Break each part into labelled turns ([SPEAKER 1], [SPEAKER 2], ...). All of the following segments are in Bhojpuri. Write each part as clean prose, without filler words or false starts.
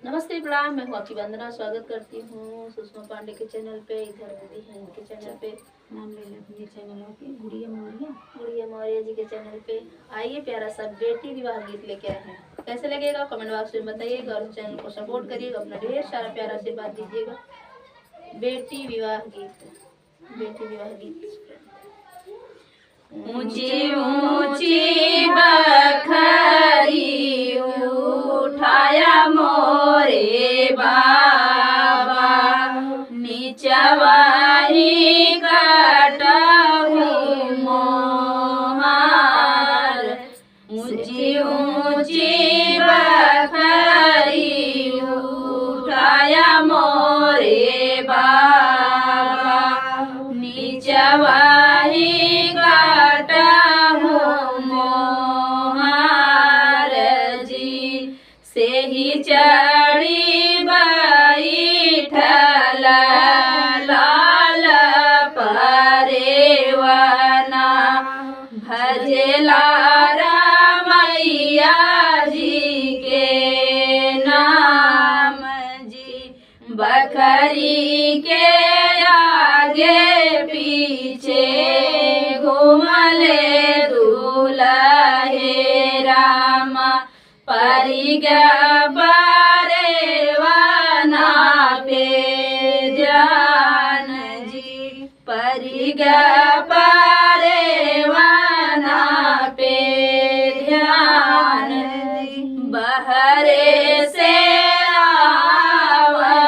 [SPEAKER 1] नमस्ते प्रणाम, मैं हूँ आपकी वंदना। स्वागत करती हूँ सुषमा पांडे के चैनल पे। इधर दीदी हैं इनके चैनल पे,
[SPEAKER 2] नाम ले लो अपने चैनलों के।
[SPEAKER 1] गुड़िया मौर्य जी के चैनल पे। आइए प्यारा सा बेटी विवाह गीत लेके आए हैं। कैसे लगेगा कमेंट बॉक्स में बताइएगा और चैनल को सपोर्ट करिएगा, अपना ढेर सारा प्यारा आशीर्वाद दीजिएगा। बेटी विवाह गीत, बेटी विवाह गीत।
[SPEAKER 2] ऊंची ऊंची बखरी उठाया मोरे बाबा, नीचवाही कटहु मोहार। ऊंची ऊंची बखरी उठाया मोरे बाबा, नीचवाही से ही चढ़ी बैठल लाल परेवना, भजला मैया जी के नाम जी। बकरी के आगे पीछे घूमले दूल्हे रामा, परिग परेवना पे ध्यान जी। परिग परेवना पे ध्यान जी। बहरे से आवई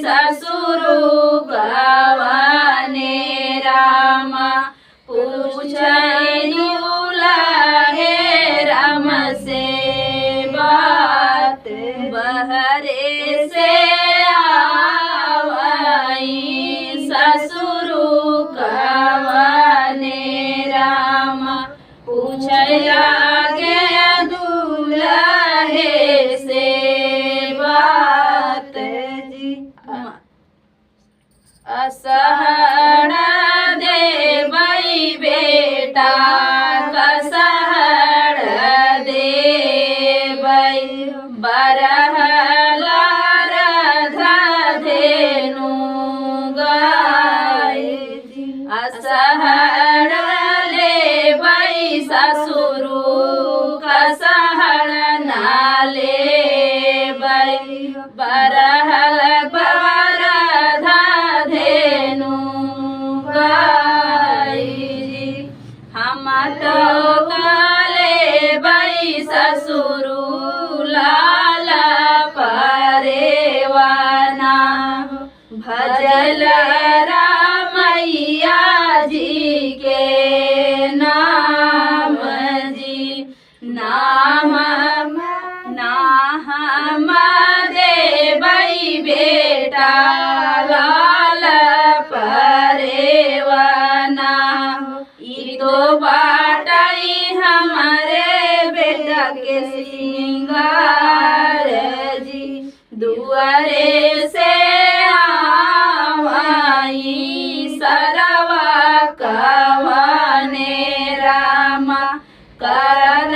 [SPEAKER 2] ससुर गवाने रामा, पूछनु राम से बात। बहरे से आवई ससुर गवाने रामा, पूछया गे दूल्हे से बात जी। असहण देवई बेटा कसहड़ देवई, बरहलार धेनु गाय। असहड़ लेवई ससुरु कसहड़ नालेवई, बरहल धेनु गाय। हम तो काले बई ससुरु लाल परेवना, भजल रामैया जी के नाम जी। नाम नाम देवई बेटा लाल परेवना, ई तो बाटाई हमारे बेटा के सिंगार जी। दुआरे से आवई सरवा कवाने रामा, करन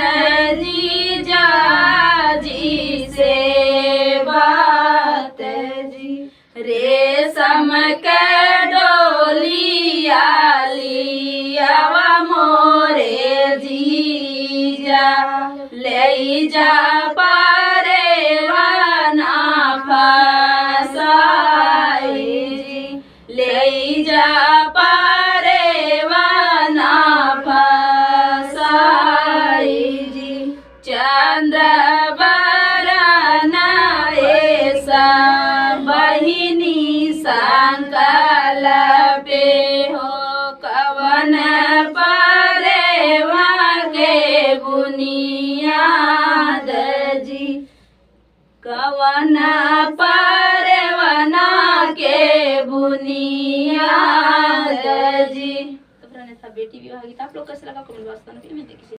[SPEAKER 2] जी जाजी से बात जी। रेशम के डोलिया लियावा मोरे जीजा, ले जा परेवना फसाई जी। ले जा परेवना फसाई जी। चंद्र बरना ऐसा बहिनी संकल पे हो, कवन परेवा के बुनियाद जी। कवन परेवना के बुनियाद जी।
[SPEAKER 1] तो था बेटी विवाह गीत। आप लोग कैसे लगा कमेंट बॉक्स में देखिए।